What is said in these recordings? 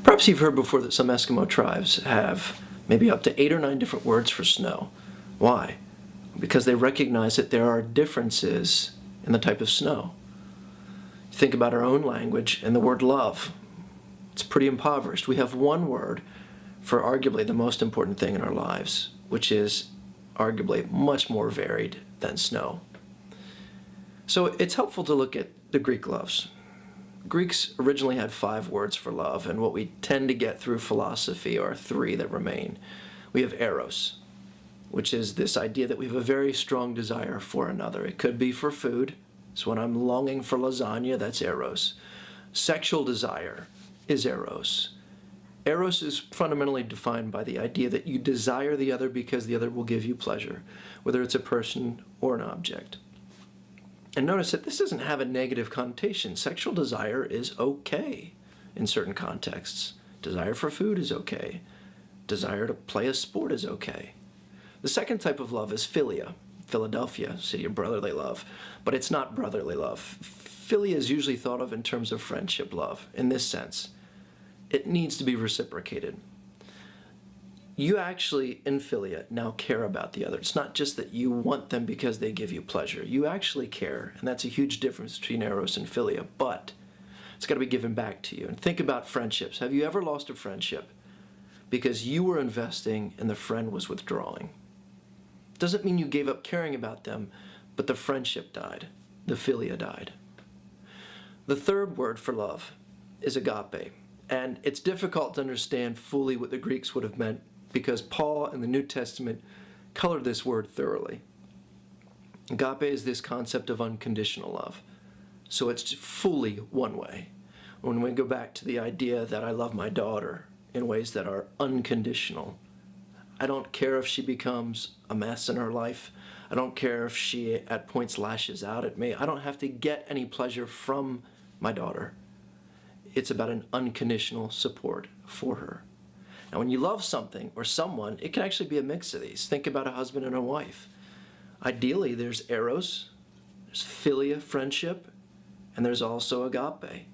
Perhaps you've heard before that some Eskimo tribes have maybe up to 8 or 9 different words for snow. Why? Because they recognize that there are differences in the type of snow. Think about our own language and the word love. It's pretty impoverished. We have one word for arguably the most important thing in our lives, which is arguably much more varied than snow. So it's helpful to look at the Greek loves. Greeks originally had 5 words for love, and what we tend to get through philosophy are 3 that remain. We have eros, which is this idea that we have a very strong desire for another. It could be for food. So when I'm longing for lasagna, that's eros. Sexual desire is eros. Eros is fundamentally defined by the idea that you desire the other because the other will give you pleasure, whether it's a person or an object. And notice that this doesn't have a negative connotation. Sexual desire is okay in certain contexts. Desire for food is okay. Desire to play a sport is okay. The second type of love is philia. Philadelphia, city of brotherly love. But it's not brotherly love. Philia is usually thought of in terms of friendship love, in this sense. It needs to be reciprocated. You actually, in philia, now care about the other. It's not just that you want them because they give you pleasure. You actually care, and that's a huge difference between eros and philia, but it's got to be given back to you. And think about friendships. Have you ever lost a friendship because you were investing and the friend was withdrawing? Doesn't mean you gave up caring about them, but the friendship died. The philia died. The third word for love is agape, and it's difficult to understand fully what the Greeks would have meant because Paul in the New Testament colored this word thoroughly. Agape is this concept of unconditional love. So it's fully one way. When we go back to the idea that I love my daughter in ways that are unconditional, I don't care if she becomes a mess in her life. I don't care if she at points lashes out at me. I don't have to get any pleasure from my daughter. It's about an unconditional support for her. Now, when you love something or someone, it can actually be a mix of these. Think about a husband and a wife. Ideally, there's eros, there's philia, friendship, and there's also agape.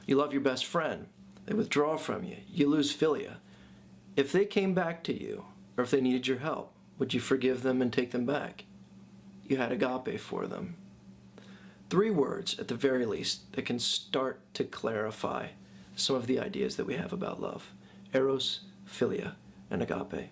You love your best friend. They withdraw from you. You lose philia. If they came back to you, or if they needed your help, would you forgive them and take them back? You had agape for them. 3 words, at the very least, that can start to clarify some of the ideas that we have about love. Eros, philia, and agape.